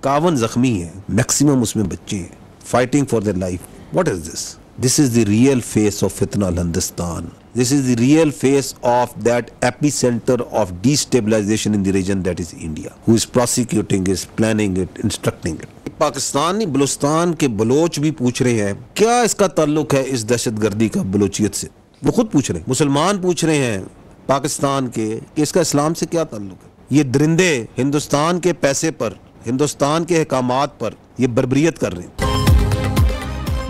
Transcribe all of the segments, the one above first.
51 जख्मी हैं, मैक्सिमम उसमें बच्चे हैं, fighting for their life. What is this? This is the real face of fitna al-Hindustan. This is the real face of that epicenter of destabilization in the region, that is India, who is prosecuting, is planning it, instructing it. Pakistani Balochistan के Bloch भी पूछ रहे हैं क्या इसका ताल्लुक है इस दहशतगर्दी का बलोचियत से। वो खुद पूछ रहे हैं, मुसलमान पूछ रहे हैं पाकिस्तान के कि इसका इस्लाम से क्या ताल्लुक है। ये दरिंदे हिंदुस्तान के पैसे पर, हिंदुस्तान के अहकामात पर ये बर्बरियत कर रहे हैं।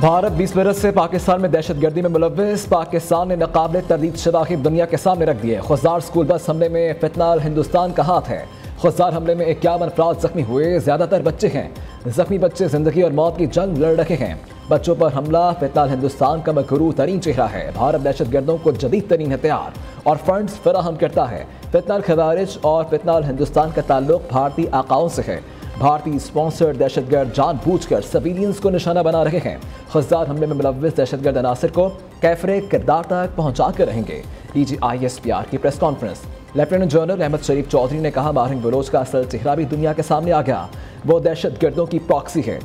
भारत 20 बरस से पाकिस्तान में दहशतगर्दी में मुलव्विस, पाकिस्तान ने नाकाबिले तर्दीद शवाहिद दुनिया के सामने रख दिए। खुजार स्कूल बस हमले में फितना हिंदुस्तान का हाथ है। खुजार हमले में 51 अफराद जख्मी हुए, ज्यादातर बच्चे हैं। जख्मी बच्चे जिंदगी और मौत की जंग लड़ रहे हैं। बच्चों पर हमला फितना हिंदुस्तान का मकरूह तरीन चेहरा है। भारत दहशतगर्दों को जदीद तरीन हथियार और फंड्स फराहम करता है। फितना खवारिज और फितना हिंदुस्तान का ताल्लुक भारतीय आकाओं से है। भारतीय स्पॉन्सर्ड दहशतगर्द जानबूझकर सिविलियंस को निशाना बना रहे हैं। खुजार हमले में मुलव्विस दहशतगर्द अनासर को कैफरे किरदार तक पहुंचा कर रहेंगे। DGISPR की press conference. Lieutenant general Ahmed Sharif Chaudhry ने कहा माहिर बलोच का असल चेहरा भी दुनिया के सामने आ गया। वो दहशतगर्दों की प्रॉक्सी है।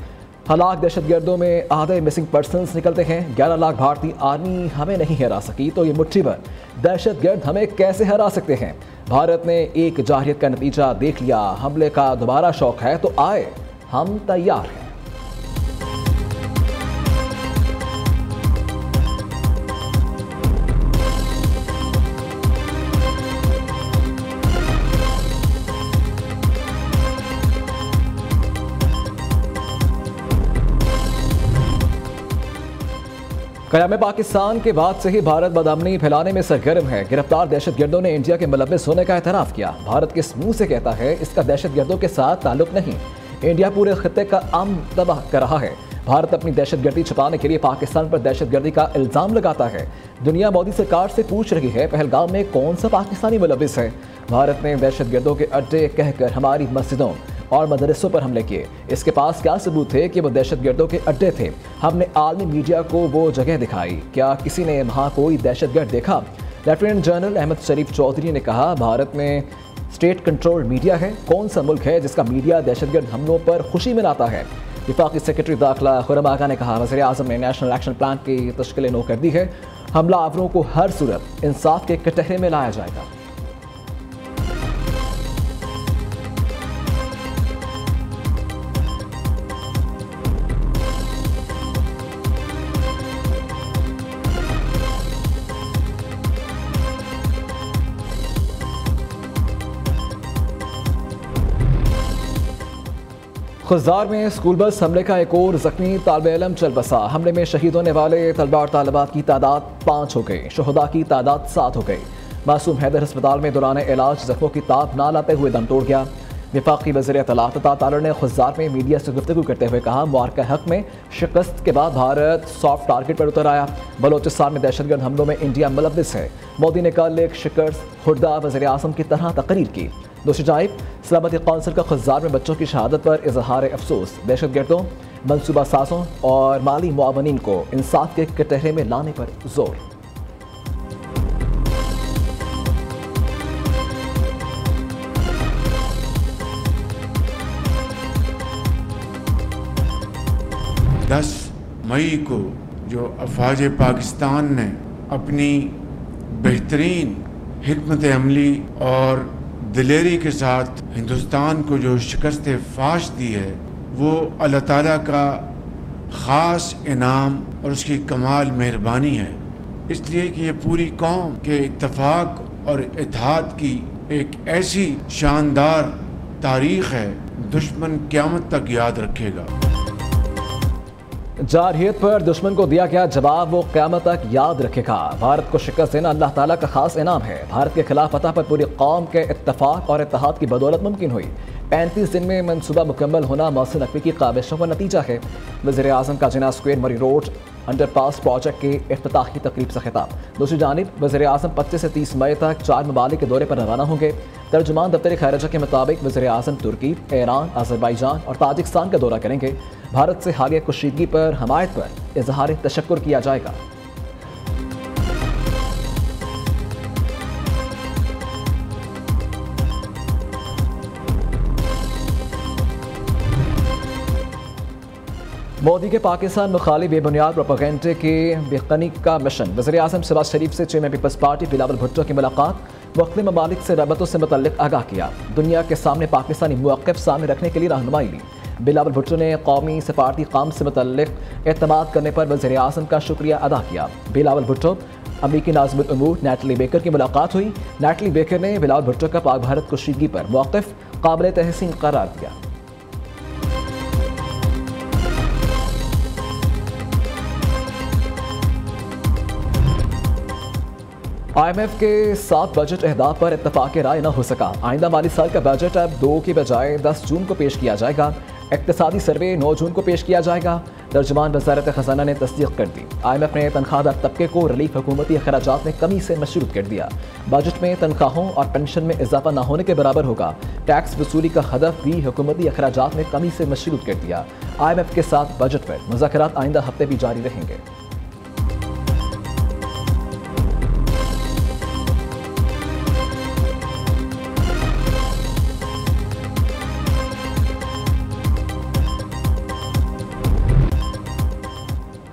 हलाक दहशतगर्दों में आधे मिसिंग पर्सनस निकलते हैं। 11 लाख भारतीय आर्मी हमें नहीं हरा सकी तो ये मुट्ठी भर दहशतगर्द हमें कैसे हरा सकते हैं। भारत ने एक जाहिरियत का नतीजा देख लिया। हमले का दोबारा शौक है तो आए, हम तैयार हैं। क़याम पाकिस्तान के बाद से ही भारत बदअमनी फैलाने में सरगर्म है। गिरफ्तार दहशतगर्दों ने इंडिया के मुलव्विस होने का एतराफ़ किया। भारत किस मुंह से कहता है इसका दहशतगर्दों के साथ ताल्लुक नहीं। इंडिया पूरे खित्ते का अमन तबाह कर रहा है। भारत अपनी दहशतगर्दी छुपाने के लिए पाकिस्तान पर दहशतगर्दी का इल्ज़ाम लगाता है। दुनिया मोदी सरकार से पूछ रही है पहलगाम में कौन सा पाकिस्तानी मुलव्विस है। भारत ने दहशतगर्दों के अड्डे कहकर हमारी मस्जिदों और मदरसों पर हमले किए। इसके पास क्या सबूत थे कि वो दहशतगर्दों के अड्डे थे। हमने आलमी मीडिया को वो जगह दिखाई। क्या किसी ने वहाँ कोई दहशतगर्द देखा? लेफ्टिनेंट जनरल अहमद शरीफ चौधरी ने कहा भारत में स्टेट कंट्रोल मीडिया है। कौन सा मुल्क है जिसका मीडिया दहशतगर्द हमलों पर खुशी मनाता है? वफाकी सेक्रेटरी दाखिला खुर्रम आगा ने कहा वज़ीर आज़म ने नेशनल एक्शन प्लान की तश्कील नो कर दी है। हमलावरों को हर सूरत इंसाफ के कटहरे में लाया जाएगा। खुजार में स्कूल बस हमले का एक और जख्मी तालिब इल्म चल बसा। हमले में शहीद होने वाले तलबा और तालिबात की तादाद 5 हो गई। शहदा की तादाद 7 हो गई। मासूम हैदर अस्पताल में दौरान इलाज जख्मों की ताब ना लाते हुए दम तोड़ गया। वफाकी वज़ीर इत्तलात तालर ने खुजार में मीडिया से गुफ्तगू करते हुए कहा मुआरका हक में शिकस्त के बाद भारत सॉफ्ट टारगेट पर उतर आया। बलोचिस्तान में दहशतगर्द हमलों में इंडिया मुलव्विस है। मोदी ने कल एक शिकस्त खुर्दा वज़ीर आज़म की तरह तकरीर की। दूसरी जानिब सलामती कौंसिल का खुजार में बच्चों की शहादत पर इजहार अफसोस। दहशतगर्दों, मनसूबा साजों और माली मुआवनीन को इंसाफ के कटहरे में लाने पर जोर। दस मई को जो अफवाज पाकिस्तान ने अपनी बेहतरीन हिकमत अमली और दिलेरी के साथ हिंदुस्तान को जो शिकस्त फाश दी है वो अल्लाह ताला का ख़ास इनाम और उसकी कमाल मेहरबानी है। इसलिए कि ये पूरी कौम के इत्तफाक और इत्तेहाद की एक ऐसी शानदार तारीख़ है, दुश्मन क़यामत तक याद रखेगा। जारहियत पर दुश्मन को दिया गया जवाब वो क़यामत तक याद रखेगा। भारत को शिकस्त देना अल्लाह ताला का खास इनाम है। भारत के खिलाफ फतह पर पूरी कौम के इत्तफाक और इत्तेहाद की बदौलत मुमकिन हुई। 35 दिन में मनसूबा मुकम्मल होना मोहसिन नकवी की काविशों का नतीजा है। वज़ीर आज़म का जिन्ना स्क्वायर मरी रोड अंडरपास प्रोजेक्ट के इफ्तिताही तकरीब से खिताब। दूसरी जानिब वज़ीर आज़म 25 से 30 मई तक 4 ममालिक के दौरे पर रवाना होंगे। तर्जुमान दफ्तर खैरजा के मुताबिक वज़ीर आज़म तुर्की, ईरान, अज़रबैजान और ताजिकिस्तान का दौरा करेंगे। भारत से हालिया कुशीदगी पर हमायत पर इजहार तशक्कुर किया जाएगा। मोदी के पाकिस्तान मुखालिफ बेबुनियाद प्रोपेगेंडे के बेखनी का मिशन। वज़ीर-ए-आज़म शहबाज शरीफ से chairman Peoples Party Bilawal Bhutto की मुलाकात। मुख्तलिफ ममालिक से रबतों से मुतल्लिक़ आगाह किया। दुनिया के सामने पाकिस्तानी मौक़िफ़ सामने रखने के लिए रहनुमाई ली। बिलावल भुट्टो ने कौमी सफारती काम से मुतल्लिक़ एतमाद करने पर वज़ीर-ए-आज़म का शुक्रिया अदा किया। बिलावल भुट्टो अमरीकी नाज़िमुल उमूर नैटली बेकर की मुलाकात हुई। नैटली बेकर ने बिलावल भुट्टो का पाक भारत कशीदगी पर मौक़िफ़ काबिल तहसीन करार दिया। IMF के 7 बजट अहदाफ पर इत्तफाक़ राय न हो सका। आइंदा माली साल का बजट अब 2 की बजाय 10 जून को पेश किया जाएगा। इक़्तिसादी सर्वे 9 जून को पेश किया जाएगा। तर्जुमान वज़ारत ख़ज़ाना ने तस्दीक कर दी। IMF ने तनख्वाहदार तबके को रिलीफ हुकूमती अखराजात में कमी से मशरूत कर दिया। बजट में तनख्वाहों और पेंशन में इजाफा न होने के बराबर होगा। टैक्स वसूली का हदफ भी हुकूमती अखराजात में कमी से मशरूत कर दिया। IMF के साथ बजट पर मुज़ाकरात आइंदा हफ्ते भी जारी रहेंगे।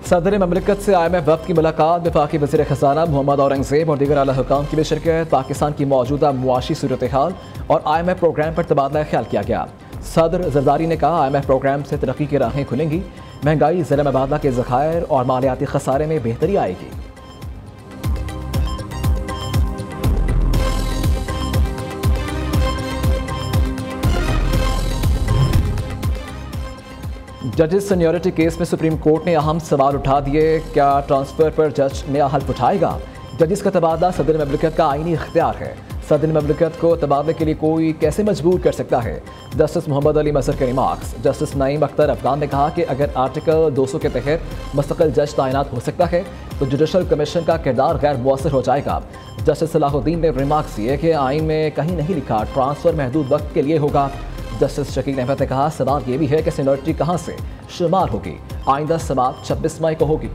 सदर ममलिकत से IMF वफ़द की मुलाकात। वफाकी वज़ीर ख़ज़ाना मोहम्मद औरंगज़ेब और दीगर आला हुकाम की भी शिरकत। पाकिस्तान की मौजूदा मुआशी सूरत हाल और IMF प्रोग्राम पर तबादला ख्याल किया गया। सदर जरदारी ने कहा IMF प्रोग्राम से तरक्की की राहें खुलेंगी। महंगाई, ज़िला मुबादला के ज़खायर और मालियाती खसारे में बेहतरी आएगी। जजेस सीनियरिटी केस में सुप्रीम कोर्ट ने अहम सवाल उठा दिए। क्या ट्रांसफर पर जज नया हल्फ उठाएगा? जजेस का तबादला सदर ममलिकत का आईनी इख्तियार है। सदर ममलिकत को तबादले के लिए कोई कैसे मजबूर कर सकता है? जस्टिस मोहम्मद अली मसर के रिमार्क्स। जस्टिस नईम अख्तर अफगान ने कहा कि अगर आर्टिकल 200 के तहत मुस्तकिल जज तैनात हो सकता है तो जुडिशल कमीशन का किरदार गैर मुअस्सर हो जाएगा। जस्टिस सलाहुद्दीन ने रिमार्क्स दिए कि आइन में कहीं नहीं लिखा ट्रांसफर महदूद वक्त के लिए होगा। जस्टिस शकील अहमद ने कहा सवाल ये भी है कि सीनियरिटी कहाँ से शुमार होगी। आइंदा समाअत 26 मई को होगी।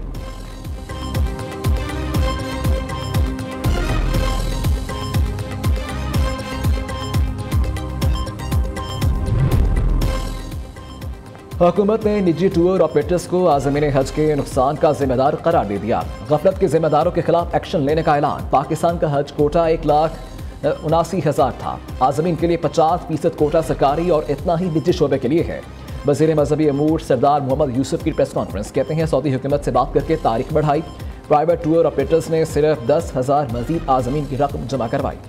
हुकूमत ने निजी टूर ऑपरेटर्स को आज़मीन हज के नुकसान का जिम्मेदार करार दे दिया। गफलत के जिम्मेदारों के खिलाफ एक्शन लेने का ऐलान। पाकिस्तान का हज कोटा 1,79,000 था। आज़मीन के लिए 50% कोटा सरकारी और इतना ही निजी शोबे के लिए है। वज़ीर मजहबी अमूर सरदार मोहम्मद यूसुफ की प्रेस कॉन्फ्रेंस। कहते हैं सऊदी हुकूमत से बात करके तारीख बढ़ाई। प्राइवेट टूर ऑपरेटर्स ने सिर्फ 10,000 मजीद आज़मीन की रकम जमा करवाई।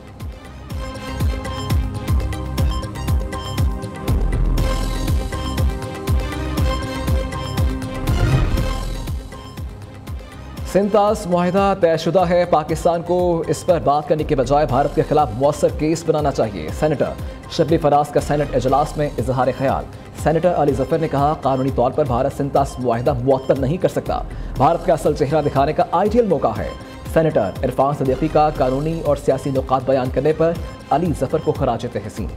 सिंतास मुआहिदा तयशुदा है। पाकिस्तान को इस पर बात करने के बजाय भारत के खिलाफ मौसर केस बनाना चाहिए। सेनेटर शबली फराज का सेनेट इजलास में इजहार ख्याल। सेनेटर अली जफर ने कहा कानूनी तौर पर भारत सिंतास मुआहिदा मुअत्तल नहीं कर सकता। भारत का असल चेहरा दिखाने का आइडियल मौका है। सेनेटर इरफान सदीकी का कानूनी और सियासी नुकात बयान करने पर अली जफर को खराज तहसीन।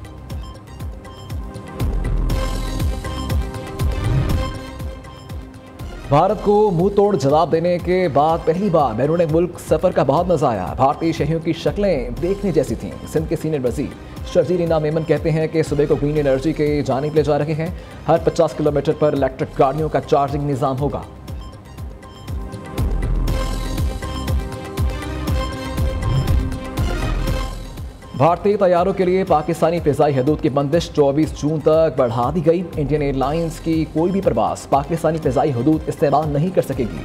भारत को मुंह तोड़ जवाब देने के बाद पहली बार बैरून मुल्क सफर का बहुत मजा आया। भारतीय शहरियों की शक्लें देखने जैसी थीं। सिंध के सीनियर वजीर शर्जील इनाम मेमन कहते हैं कि सुबह को ग्रीन एनर्जी के जानिब ले जा रहे हैं। हर 50 किलोमीटर पर इलेक्ट्रिक गाड़ियों का चार्जिंग निज़ाम होगा। भारतीय तैयारों के लिए पाकिस्तानी फ़िज़ाई हदूद की बंदिश 24 जून तक बढ़ा दी गई। इंडियन एयरलाइंस की कोई भी प्रवास पाकिस्तानी फ़िज़ाई हदूद इस्तेमाल नहीं कर सकेगी।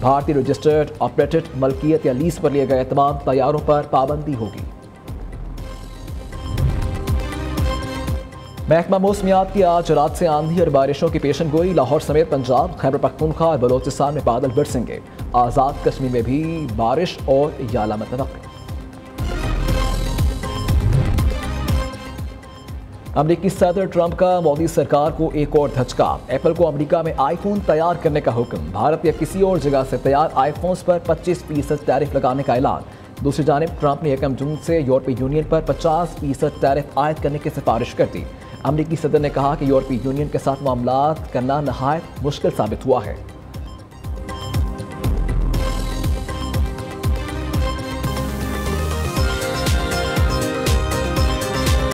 भारतीय रजिस्टर्ड ऑपरेटेड मलकियत या लीज पर लिए गए तमाम तैयारों पर पाबंदी होगी। महकमा मौसमियात की आज रात से आंधी और बारिशों की पेशन गोई। लाहौर समेत पंजाब, खैबर पख्तूनख्वा और बलोचिस्तान में बादल बरसेंगे। आज़ाद कश्मीर में भी बारिश और याला मुतवक्किल। अमरीकी सदर ट्रंप का मोदी सरकार को एक और धचका। एप्पल को अमेरिका में आईफोन तैयार करने का हुक्म। भारत या किसी और जगह से तैयार आईफोन्स पर 25% टैरिफ लगाने का ऐलान। दूसरी जानिब ट्रंप ने 1 जून से यूरोपीय यूनियन पर 50% टैरिफ आयद करने की सिफारिश कर दी। अमरीकी सदर ने कहा कि यूरोपीय यूनियन के साथ मामलात करना नहायत मुश्किल साबित हुआ है।